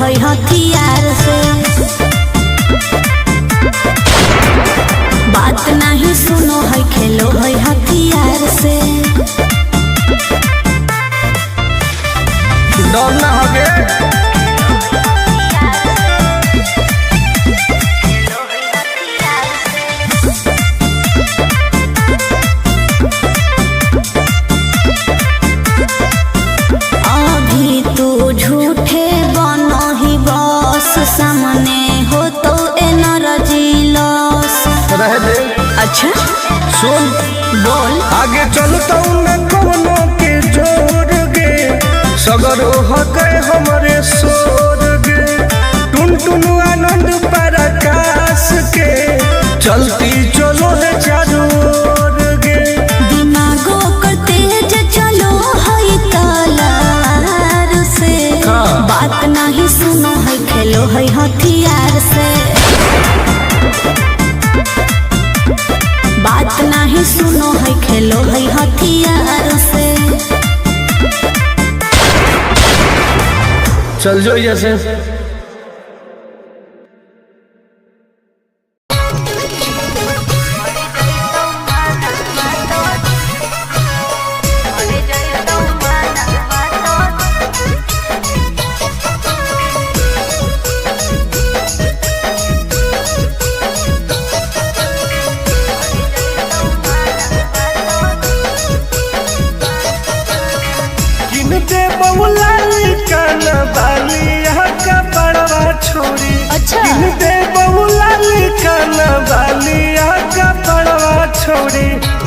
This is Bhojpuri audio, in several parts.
है हथियार से। बात नहीं सुनो है खेलो है हथियार से। डर ना होगे अभी तू झूठे बनो ही बॉस, सामने हो तो एनर्जी लॉस। रह दे। अच्छा सुन बोल। आगे चलता मैं कोनो के जोड़ गे, सगर हो गए हमारे सोर गे। टुन टुन आनंद पराकाश के चलती चलो है चारों ओर गे। दिमागो कर तेज चलो है तलवार से। बात नहीं सुनो है खेलो है हथियार से। बात नहीं सुनो है खेलो है हथियार से। चल जो जैसे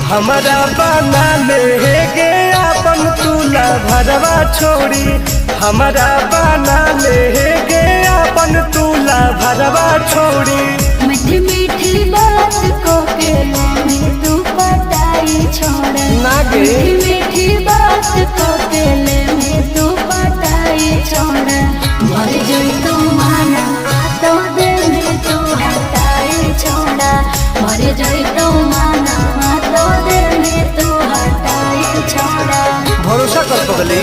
हमारा बना ले गे अपन तुला भरवा छोड़ी। हमारा बना ले गे अपन तुला भरवा छोड़ी। मीठी मीठी बात को के में तू पटाई छोड़ ना गे। मीठी मीठी बात को के में तू पटाई छोड़। भर जोई तू माना तो दे में तू हटाई छोड़ा। भर जोई तू माना तो दे में तू हटाई छोड़ा। भरोसा कर पगली।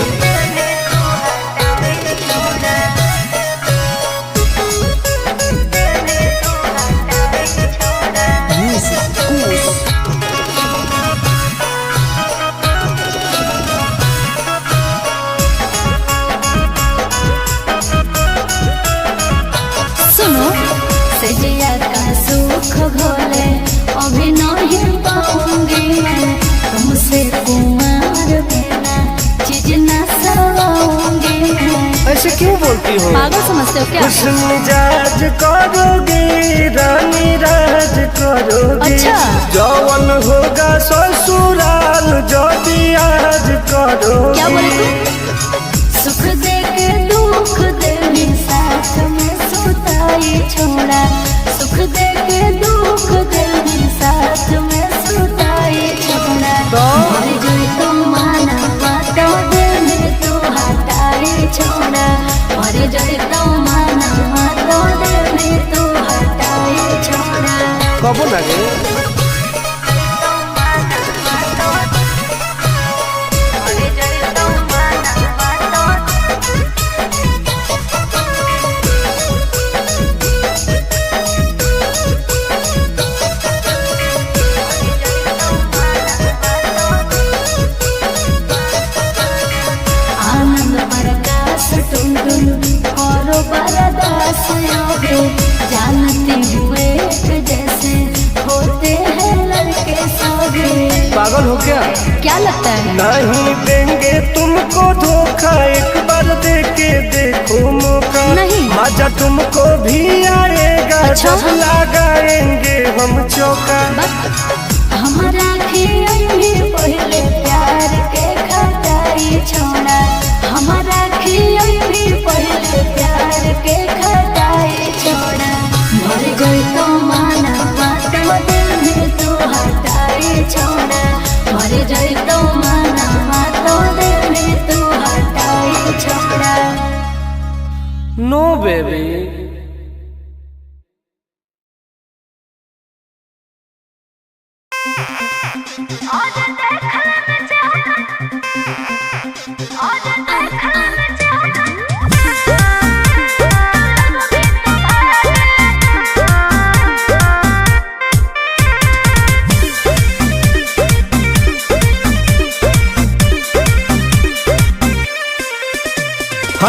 सुनो सजिया का सुख घोले अभी नहीं पाऊंगी मैं। तुमसे कुमार बिना चीज न सवाऊंगी मैं। ऐसे क्यों बोलती हो? पागल समझते हो क्या? कुछ मिजाज करोगे रानी राज करोगे। अच्छा। जौवन होगा ससुराल जो आज करोगे। क्या बोले तू? सुख दे के दुख दे साथ में सुताई छोड़ा। सुख दे के दुख दे साथ में सुताई छोड़ा। मर जोई तू माना तो दे में तू हटाई छोड़ा। मर जोई तू माना तो दे में तू हटाई छोड़ा। कबो लगे जानते हुए जैसे होते हैं लड़के सभी। पागल हो क्या? क्या लगता है? नहीं देंगे तुमको धोखा, एक बार दे के देखो मौका। नहीं। मजा तुमको भी आएगा। अच्छा? जब लगाएंगे हम चौका। हमारा भी पहले प्यार के खटाई छोड़ा। हमारा भी पहले प्यार के खटाई छोड़ा। मर गई तो माना तो दिल में तू हटाई छोड़ा। मर गई तो माना तो दिल में तू हटाई छोड़ा। नो बेबी।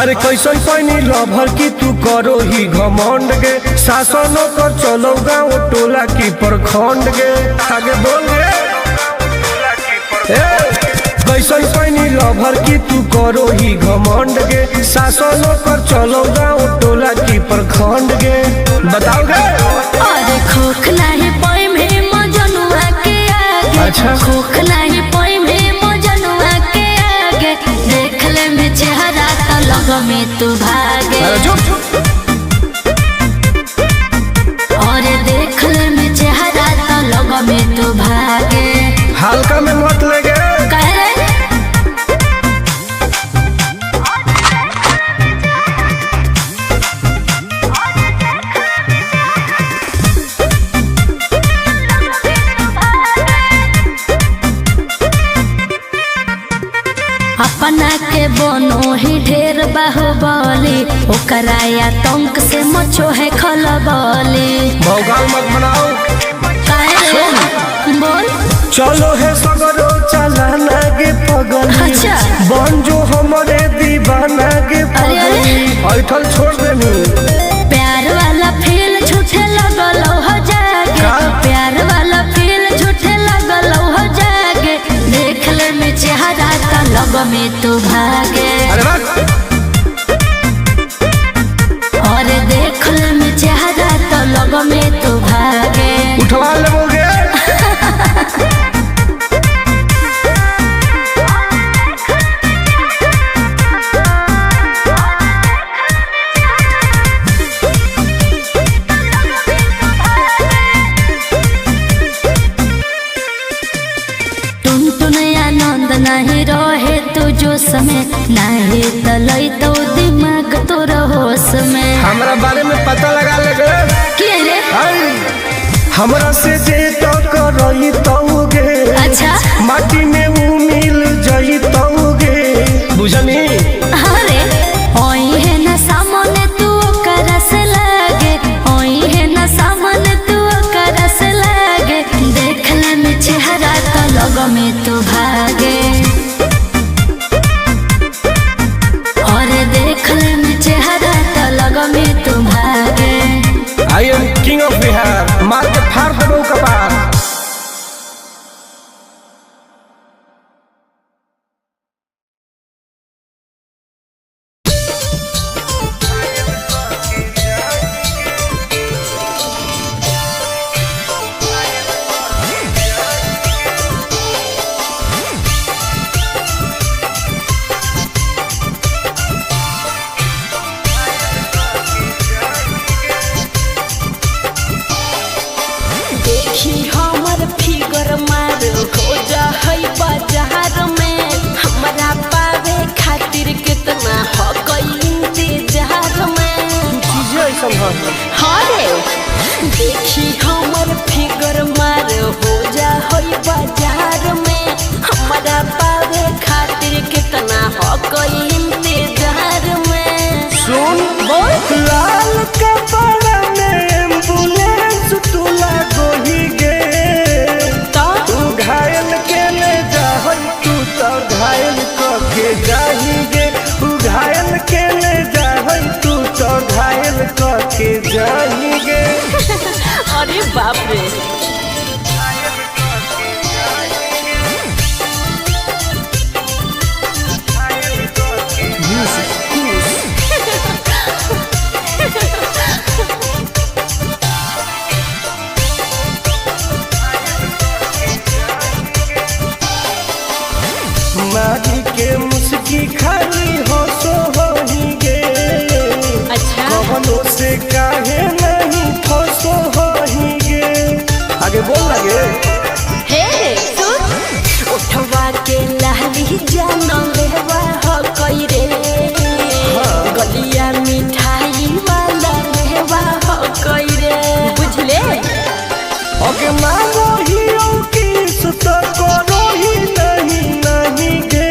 अरे कैसन पैनी लभर की तू करो ही घमंड गे, शासनों कर चलो गाँव टोला की प्रखंड गे। आगे बोल गे कैसन पैनी लभर की तू करो ही घमंड गे, शासनों कर चलो गाँव टोला की प्रखंड गे। बताओ गे अरे खोख नहीं पाई में मजनुआ के आगे, अच्छा खोख नहीं पाई में मजनुआ के आगे, देख ले में चेहरा तो लग में तू भागे। और देख ले में चेहरा तो लग में तू भागे। हल्का में मत लगे कह रहे अपना के बनो ही ढेर बाहुबली, ओकरा आतंक से मचो है खलबली। भौकाल मत बनाओ बोल चलो है सगरो चलाना गे पगल, अच्छा बन जो हमारे दीवाना गे पगल। ऐठल छोड़ देनी प्यार वाला फील झूठे लगल हो जागे, प्यार वाला फील झूठे लगल हो जागे, देख ले में चेहरा का लग में तू भागे। और देख ले में चेहरा तो लग में तू भागे। उठवा लोगे नहीं रहे तू जो समय नहीं तलई तो दिमाग तो होश में। हमरा बारे में पता लगा लगे के रे हमरा से जे तो करई तौगे, अच्छा माटी में वो मिल जाई तौगे बुझनी। अरे ओई है ना सामने तू करस लागे, ओई है ना सामने तू करस लागे, देख ले में चेहरा तो लग में तू भागे। और देख ले में चेहरा तो लग में तू भागे। I am king of Bihar, मार के फाड़ देबो कपार। देखी हमर फिगर मार हो जा होई बाजार में, हमारा पावे खातिर कितना हो कोई इंतजार में। सुन बोल लाल कपड़ा में एम्बुलेंस तुला गोही गे, तू घायल के ले जा तू तो घायल के जाही गे, तू घायल के ले जा तू तो घायल के जाही गे। अरे बाप रे माटी के मुस्की खाली हो सो होही गे, अच्छा कवनो से काहे नहीं फसो होही गे। आगे बोल लगे हे सुन उठवा के लहरी जानो लेवा हो कोई रे, गलिया मिठाई वाला लेवा हो कोई रे, बुझले। ओके मांगो ही किस तो करो ही नहीं गे,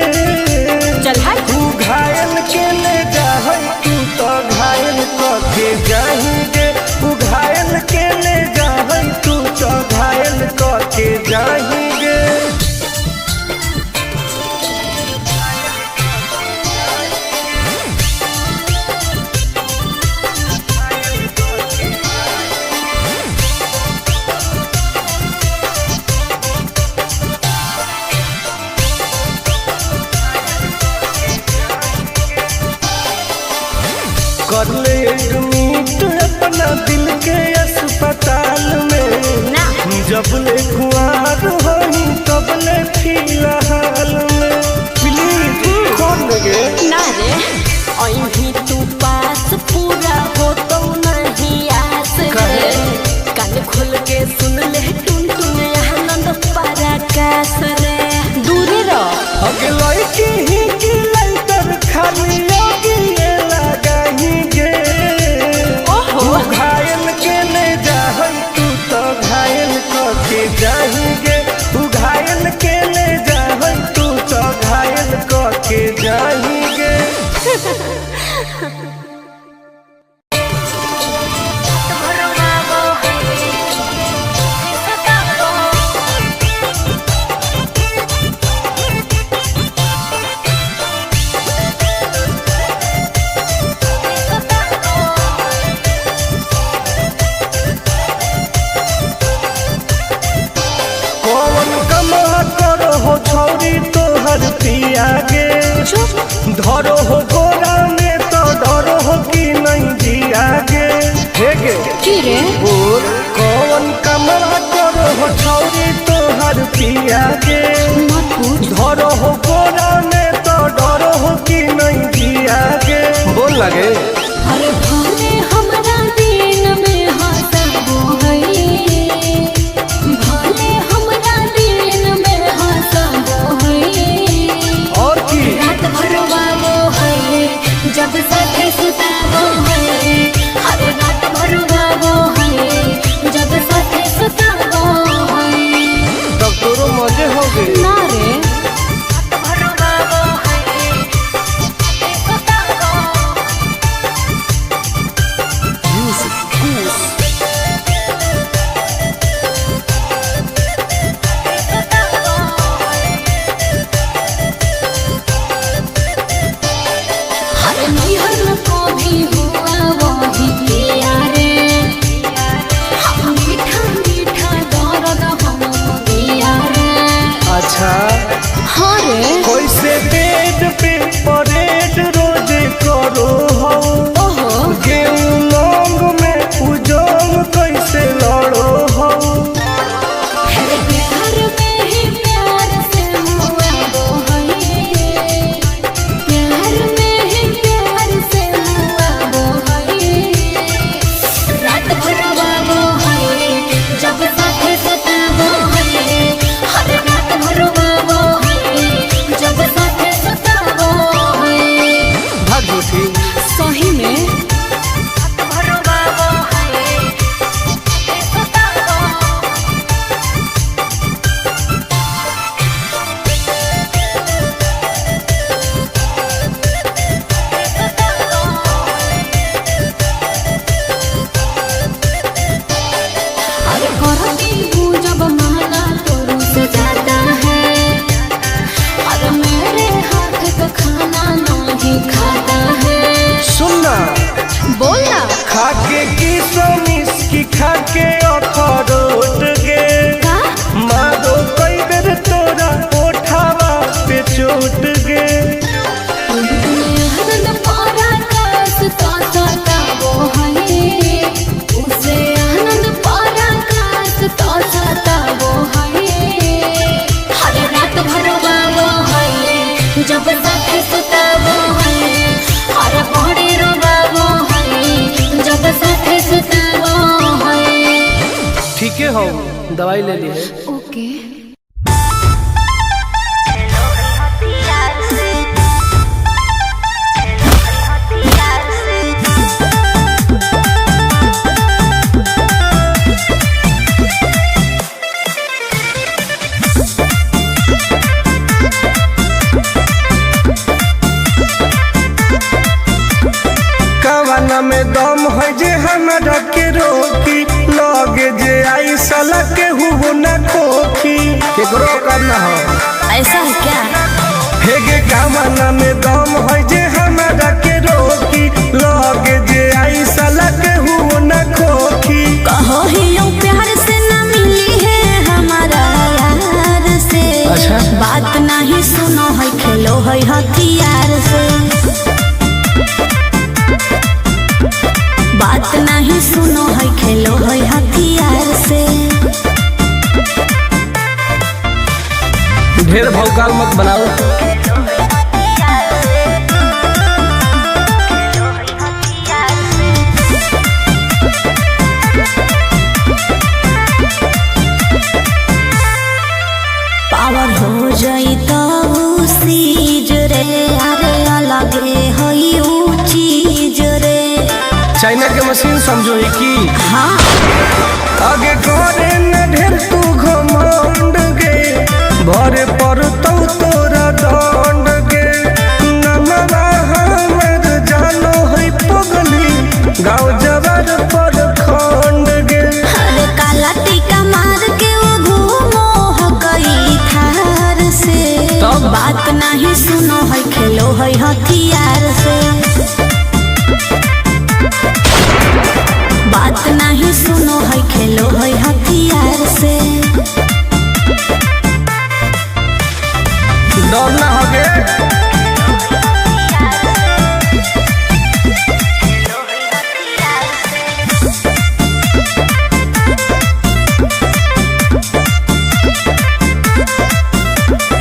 चल हाय तू घायल के ले जा तू तो घायल के जाही गे, तू घायल के ले जा तू तो घायल के जाही गे। कर ले एडमिट अपना दिल के अस्पताल में ना जब ले खुआर होई तब ले फिलहाल में प्लीज कौन लगे ना रे अभी तू पास पूरा हो तो नहीं आस रे कान खोल के सुन ले टुन टुन आनंद पराकाश रे दूरी रह अगे लड़की ही की लाइटर खाली लगी लगाही गे ओहो घायल के ले जाहई तू तो घायल करके जाएंगे तू घायल के ले जाहई तू तो घायल करके जाएंगे कौन कमा करो हो छौरी तोहर पिया गे धरो हो गोरा में तो डरो हो कि नहीं जिया गे हे गे की रे बोल कौन कमा करो हो छौरी तोहर पिया गे मत पूछ धरो हो गोरा में तो डरो हो कि नहीं जिया गे बोल लगे अरे भले हमरा दिन में हंसबो है भले हमरा दिन में हंसबो है और की रात भर रोवाबो है जब साथे सुताबो है हर रात भर रोवाबो है जब साथे सुताबो है तब तोरो मजे हो गए ना रे रात भर रोवाबो है सुताबो हर निहर को भी हुआ वही किया रे हम मीठा मीठा दर्द हम दिया रे अच्छा हाँ रे कैसे बेड पे परेड रोज करो हो ओहो गेहूं लौंग में उजोंग कैसे लड़ो हो हर प्यार में ही प्यार से हुआ वो है प्यार में ही प्यार से हुआ वो है रात भर वो है जब साथे सताबो है हर रात भर वो है जब साथे सताबो है भाग झूठी सही में रात भर वो है सताबो अरे करती हूँ जब माना तो रुस जाता है अरे मेरे हाथ का खाना नहीं खाता है सुनना बोलना खाके की सोमिस की खाके अखरोट गे का मारो कई बेर तोरा ओठावा पे चोट गे आनंद पराकाश तो सताबो है उसे आनंद पराकाश तो सताबो है हर रात भर रोवाबो है जब साथे सुताबो है हर बड़ी रोवाबो है जब साथे सुताबो है ठीक है हो दवाई ले ली है ओके कवाना में दम है जे हमरा के रोकी लगे जे आई साला के हु न खोखी केकरो करना हो ऐसा है क्या हेगे कवाना में दम है जे हमरा के रोकी लगे जे आई साला के हु न खोखी कहो ही यूं प्यार से ना मिली है हमारा यार से अच्छा बात नहीं सुनो है खेलो है हथियार से ढेर भौकाल मत बनाओ। पावर हो जाई तो सीज रे, अरे अलगे हई ऊ चीज रे। चाइना के मशीन समझो ही की हाँ आगे करे न ढेर तू घमंड गे, भरे पर तोरा दंड गे। नमवा हमर जानो है पगली, गाँव जबर पर खंड गे। अरे काला टीका मार के वो घूमो हकई थार से, तब? बात नहीं सुनो है खेलो है हथियार से। बात नहीं सुनो है खेलो है हथियार से। डर ना होगे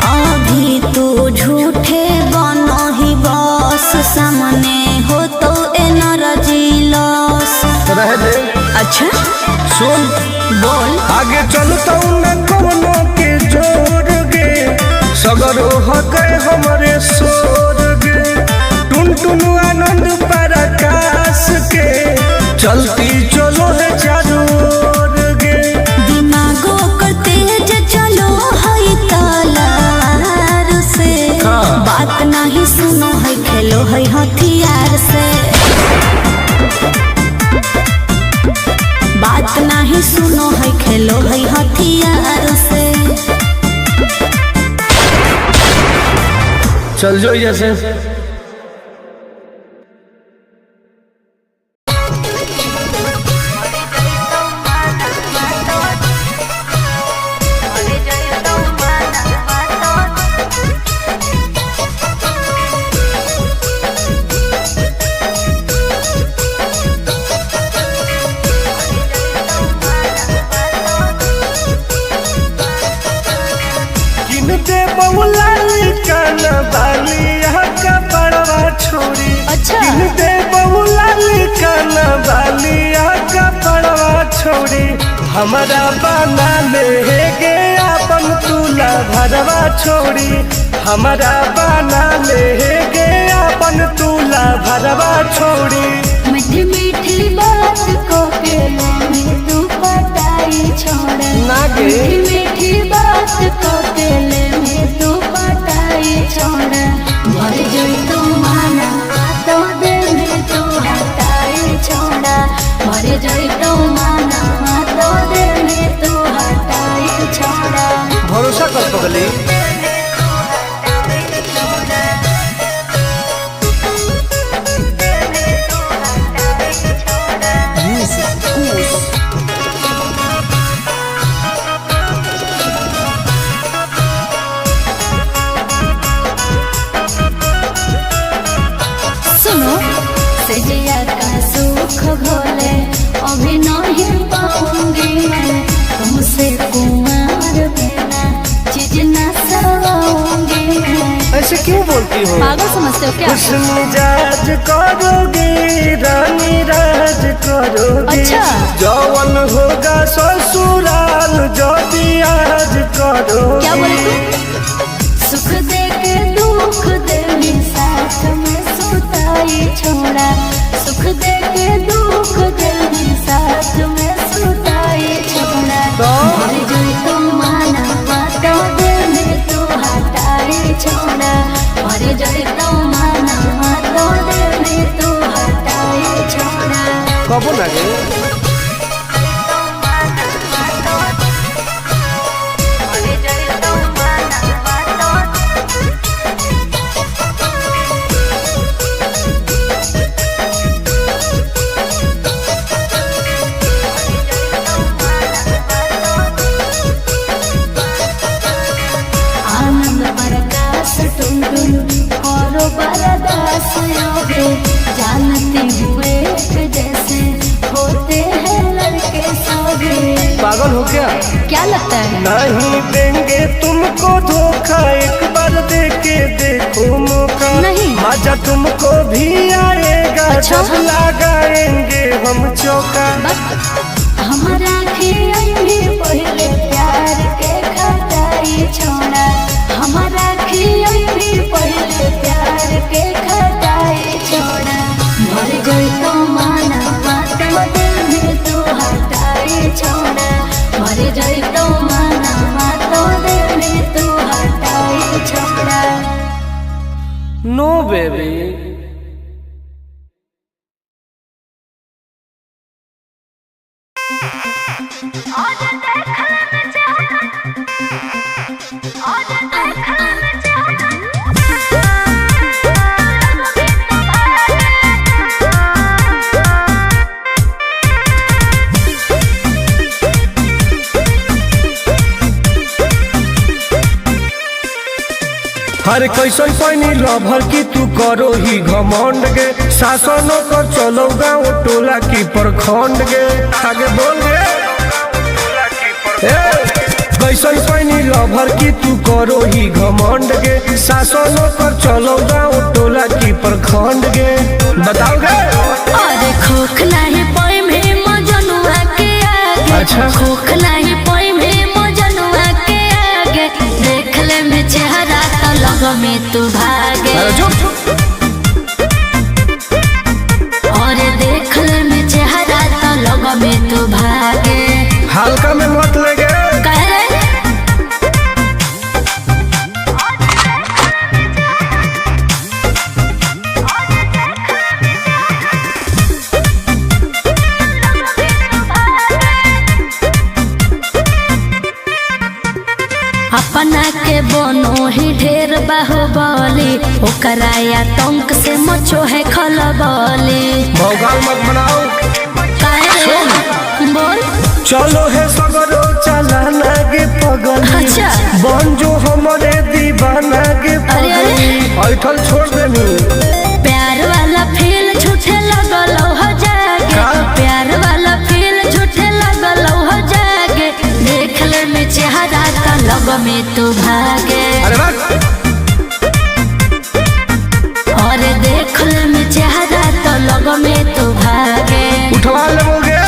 अभी तू झूठे बनो ही बस, सामने हो तो एनर्जी लॉस। रह दे। अच्छा सुन बोल। आगे चलता न कोनो के जोर गे, सगर हके हमरे सोर गे। टुन आनंद पराकाश के, चलती चलो है चारू ओर गे। दिमागो कर तेज चलो है तलवार से, हाँ। बात नहीं सुनो है खेलो है हथियार से। बात नहीं सुनो है खेलो है हथियार से। चल जो जैसे दे बउला काना बाली का बड़वा छोड़ी। अच्छा। दे बउला काना बाली का बड़वा छोड़ी। हमारा बना ले गे अपन तुला भरवा छोड़ी। हमारा बना ले गे अपन तुला भरवा छोड़ी। मीठी मीठी बात को के ले तू पटाई छोड़ ना गे। मीठी मीठी बात को के ले तू पटाई छोड़। मर जाई तू माना तो दे में तू हटाई छोड़ा। मर जाई तू माना तो दे में तू हटाई छोड़ा। भरोसा कर पगली। सुनो सजिया का सुख घोले अभी नहीं पाऊंगी मैं, तुमसे कुमार बिना चीज न सवाऊंगी मैं। ऐसे क्यों बोलती हो? पागल समझते हो क्या? खुश मिजाज करोगी, रानी राज करोगी। अच्छा। जौवन होगा ससुराल जो आज करोगी। क्या बोले तू? सुख दे के दुख दे साथ में सुताई छोड़ा। सुख दे के दुख दे साथ में सुताई छोड़ा। तो? मर जाई तू माना तो दे में तू हटाई छोड़ा। मर जाई तू माना तो दे में तू हटाई छोड़ा। कबो लगे आनंद प्रकाश टुन टुन और बरदास योगे जानते हुए जैसे होते क्या लगता है? नहीं देंगे तुमको धोखा, एक बार देके देखो मौका। नहीं। मजा तुमको भी आएगा अच्छा? जब लगाएंगे हम चौका। हमारा खियाई पहले प्यार के खटाई छोड़ा, हमारा खियाई पहले प्यार के खटाई छोड़ा। मर गई तो माना माता दिल में तू हटाई छोड़ा, मर गई तो माना माता दिल में तू हटाई छोड़ा। नो बेबी। हर कैसन पैनी लभर की तू करो ही घमंड गे, शासनों कर चलो गाँव टोला की प्रखंड गे। आगे बोल गे। कैसन पैनी लभर की तू करो ही घमंड गे, शासनों कर चलो गाँव टोला की प्रखंड गे। बताओ गे। अरे खोख नहीं पाई में मजनुआ के आगे। अच्छा। खोख नहीं पाई में मजनुआ के आगे, देख ले में चेहरा तो लग में तू भागे। और देख ले में चेहरा तो लग में तू भागे। हल्का में मत लगे। अपना के बनो ही ढेर बाहुबली, ओकरा आतंक से मचो है खलबली। भौकाल मत बनाओ। बोल। चलो है सगरो चलाना गे पगली। अच्छा। बन जो हमारे दीवाना गे पगली। ऐठल छोड़ देनी। प्यार वाला फील झूठे लगल हो जागे। प्यार वाला फील झूठे लगल हो जागे, देख ले में चेहरा तो लग में तू भागे। अरे बात। और देख ले में चेहरा तो लग में तू भागे। उठवा लोगे।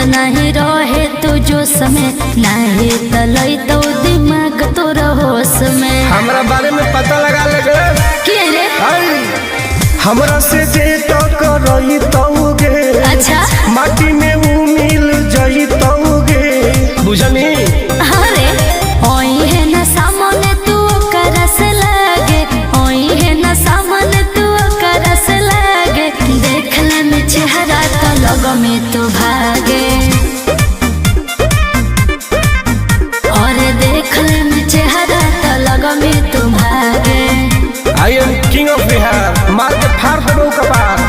नहीं रहे तू जो समय, नहीं तलई तो दिमाग तो होश में। हमरा बारे में पता लगा लगे। क्या रे? हमरा से जे टकराई तौगे। अच्छा। माटी में वो मिल जाई तौगे। बुझनी। अरे ओई है ना सामने तू करस लागे, ओई है ना सामने तू करस लागे, देख ले में चेहरा तो लग में तू भागे। और देख ले में चेहरा तो लग में तू भागे। I am king of Bihar, मार के फाड़ देबो कपार।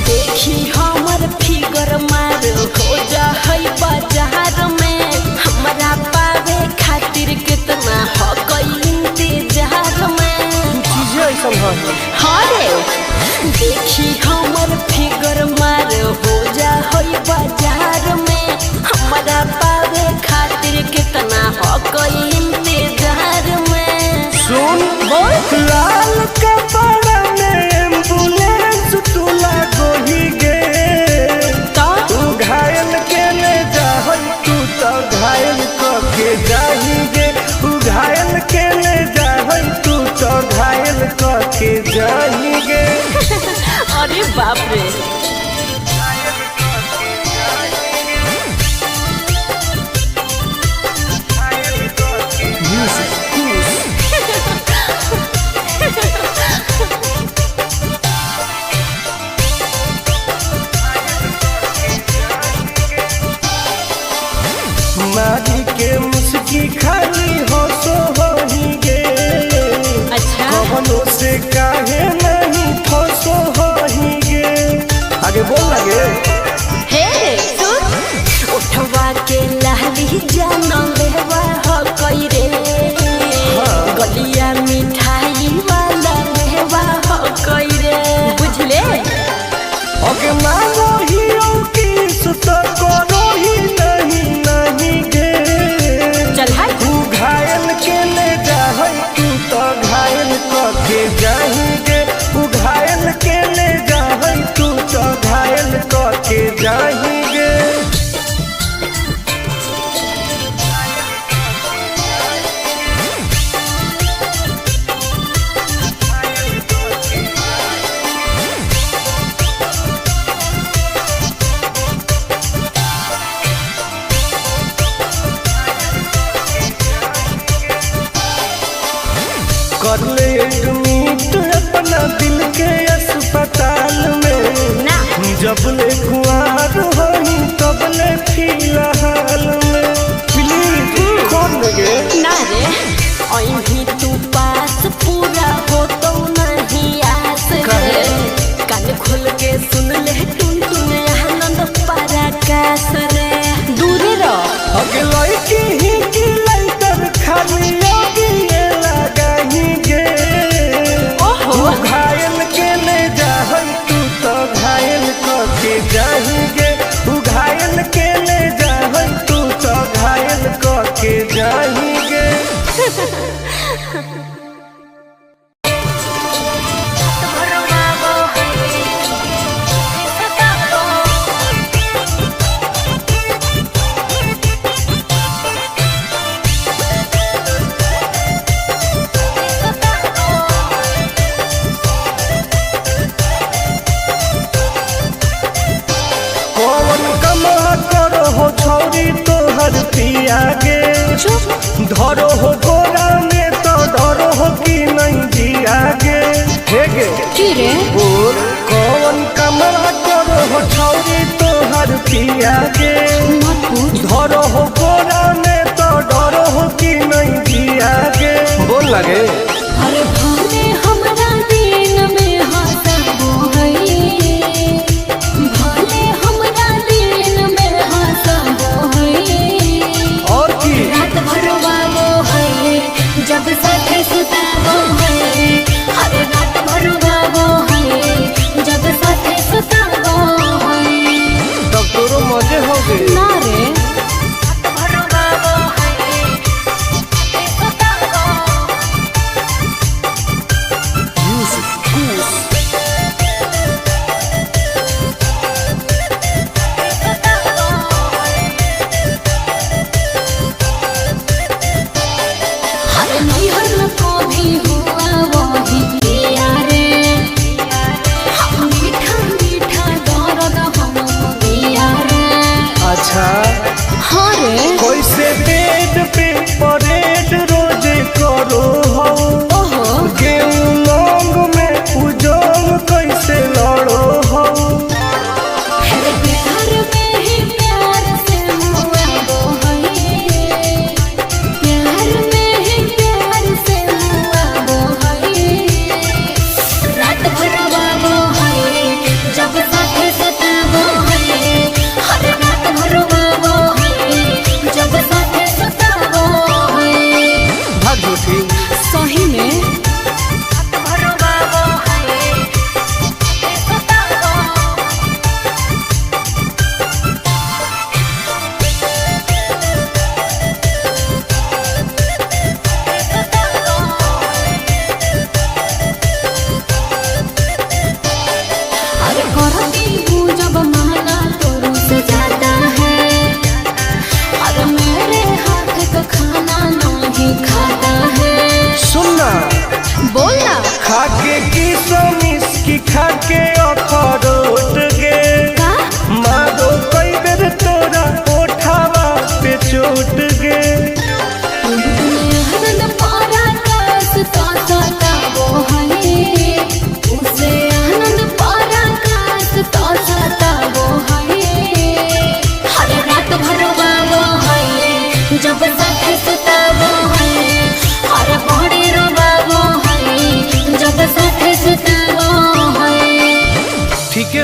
देखी हमर फिगर मार हो जा है बाजार में, हमरा पावे खातिर कितना हो गई इंतजार में। चीजें ऐसा हरे देखी हमर फिगर मार हो जा है बाजार में, हमरा पावे खातिर कितना हो गई इंतजार में। सुन। बोल। लाल कपड़ा में एम्बुलेंस तू लागोही गे। तू घायल के ले जा, तू तो घायल के जाही गे। तू घायल के ले जा, तू तो घायल के जाही गे। अरे बाप रे। की खाली हंसो होही गे। अच्छा कवनो से काहे नहीं फंसो होही गे। आगे बोल लगे हे सुन उठवा के लहरी जान लेवा हो कोई रे गलिया मिठाई वाला लेवा हो कोई रे बुझले। अगे मानो ही किस तो करो ही नहीं गे। चल हाय तू घायल के ले जाहै तू तो घायल के जाएंगे। तू घायल के ले जाहै तू तो घायल के जाएंगे। कर ले एडमिट अपना दिल के अस्पताल में ना जब ले कुआर होई तब ले फिलहाल में प्लीज कौन लगे ना रे अहीं तू पास पूरा हो तो नहीं आस रे कान खोल के सुन ले टुन टुन आनंद पराकाश रे दूर रह अगे लड़की ही की लाइटर खाली लगी लगाही गे। ओहो तू घायल के ले जाहै तू तो घायल के जाएंगे। तू घायल के ले जाहै तू तो घायल के जाएंगे। कौन कमा करो हो छौरी तोहर पिया गे। धरो हो गोरा में तो डरो हो कि नहीं जिया गे। हे गे की रे बोल कौन कमा करो हो छौरी तोहर पिया गे। मत पूछ धरो हो गोरा में तो डरो हो कि नहीं जिया गे। बोल लगे अरे भले हमरा दिन में हंसबो हई भले हमरा दिन में हंसबो हई और की रात भर वाबो हई जब साथे सुताबो हई अरे रात भर वाबो हई जब साथे सुताबो हई तब तोरो मजे हो गए। ना रे रात भर वाबो हई सुताबो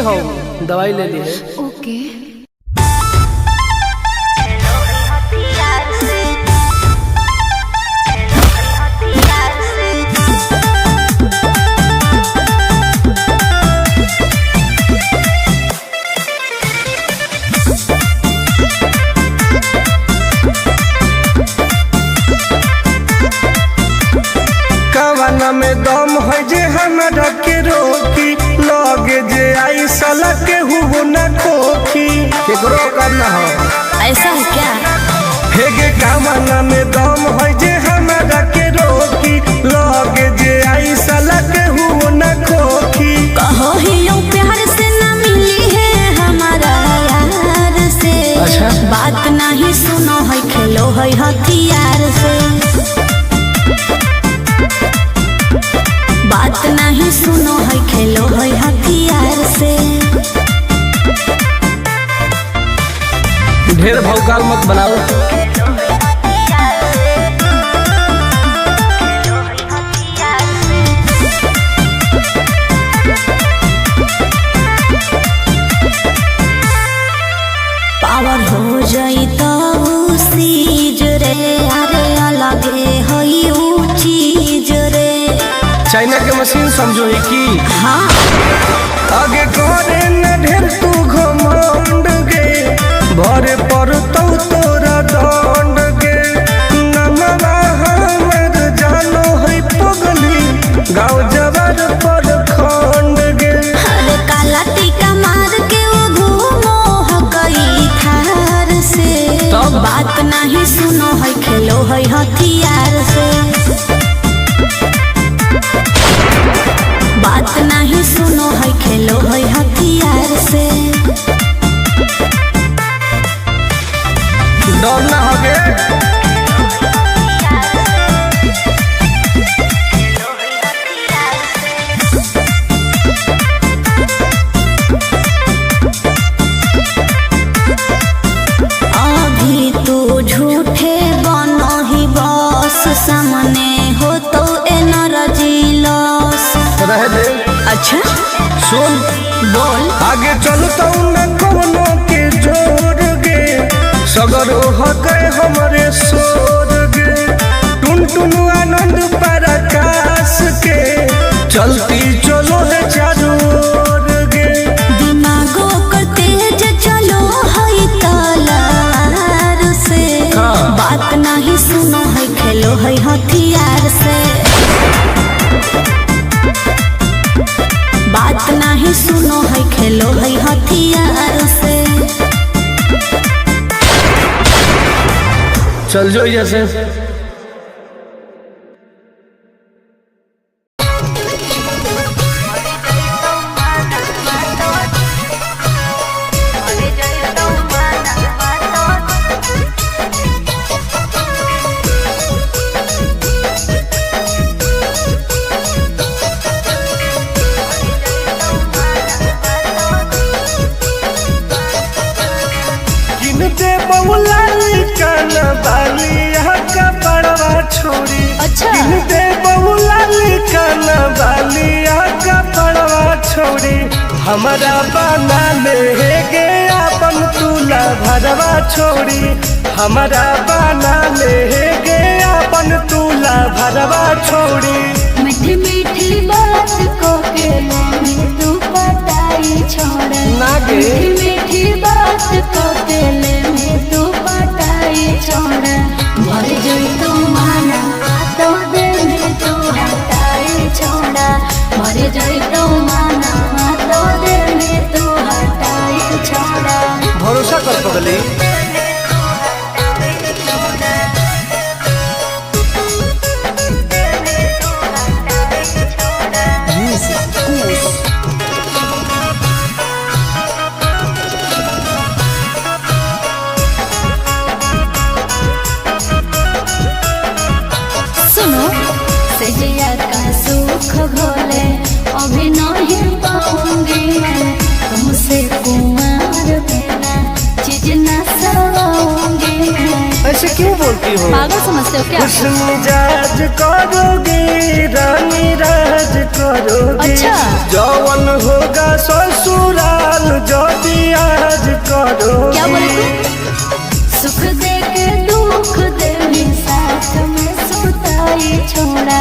हो दवाई ले ली है। ओके। कवाना में दम है जे हमरा के रोकी, लगे जे आई साला के हुओ न खोखी, केकरो करना हो ऐसा है क्या? हेगे कवाना में दम है जे हमरा के रोकी, लगे जे आई साला के हुओ न खोखी। कहो ही यूं प्यार से ना मिली है हमारा यार से। अच्छा। बात नहीं सुनो है खेलो है हथियार से। बात नहीं सुनो है खेलो है हथियार से। ढेर भौकाल मत बनाओ। पावर हो जाई तो सीज रे, अरे अलगे हई ऊ चीज रे। चाइना के मशीन समझो है की हाँ। आगे करे न ढेर तू घमंड गे, भरे पर तो तोरा दंड गे। नमवा हमर जानो है पगली, गाँव जबर पर खंड गे। अरे काला टीका मार के वो घूमो हकई थार से। तब? बात नहीं सुनो है खेलो है हथियार से। बात नहीं सुनो है खेलो है हथियार से। डर ना होगे। अभी तू झूठे बनो ही बस, सामने हो तो एनर्जी लॉस। रह दे। अच्छा सुन बोल। आगे चलता न कोनो के जोर गे, सगर हके हमरे सोर गे। टुन टुन आनंद पराकाश के, चलती चलो है चारों ओर गे। दिमागो कर तेज चलो है तलवार से। हाँ। बात नहीं सुनो है खेलो है हथियार से। बात नहीं सुनो है खेलो है हथियार से। चल जो जैसे। किनते बहुला कान बाली का पड़वा छोड़ी। अच्छा। किनते बहुला कान बाली का पड़वा छोड़ी। हमारा बना ले गे अपन तुला भरवा छोड़ी। हमारा बना ले गे अपन तुला भरवा छोड़ी। मीठी मीठी बात को के में तू पटाई छोड़ा। नागे। मीठी मीठी बात को के में तू पटाई छोड़ा। भर जोई तू माना तो दे में तू हटाई छोड़ा। भर जोई तू माना तो दे में तू हटाई छोड़ा। भरोसा कर पगली। सुनो सजिया का सुख घोले अभी नहीं पाऊंगी मैं तुमसे कुमार बिना चीज न ऐसे क्यों बोलती हो? पागल समझते हो क्या? खुश मिजाज करोगी रानी राज करोगी। अच्छा। जौवन होगा ससुराल जो भी आज करोगी। क्या बोले तू? सुख दे के दुख देवी साथ में सुताई छोड़ा।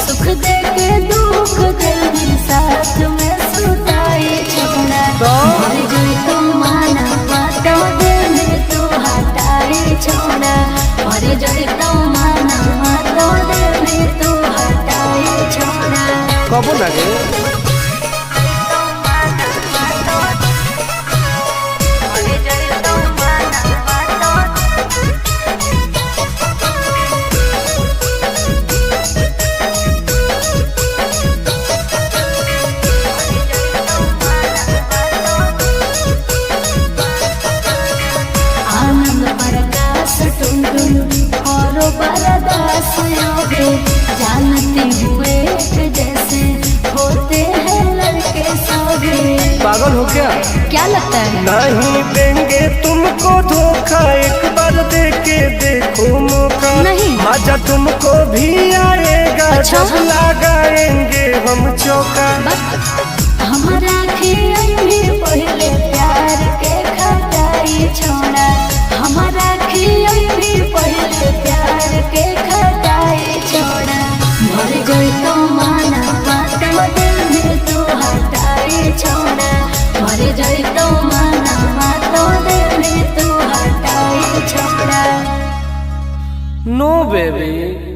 सुख दे के दुख देवी साथ में सुताई छोड़ा। मर गई तो माना बातो देवी तू हटाई छोड़ा। मर गई तो माना बातो देवी तू हटाई छोड़ा। कब लगे बरदास योगे जानती हुए जैसे होते हैं लड़के सोगे। पागल हो क्या? क्या लगता है? नहीं देंगे तुमको धोखा, एक बार दे के देखो मौका। नहीं। मजा तुमको भी आएगा। अच्छा? जब लगाएंगे हम चौका। हमारा भी पहले प्यार के खटाई छोड़ा। हमारा भी पहले प्यार के खटाई छोड़ा। मर गई तो माना बातो देवी तू हटाई छोड़ा। मर गई तो माना बातो देवी तू हटाई छोड़ा। नो बेबी।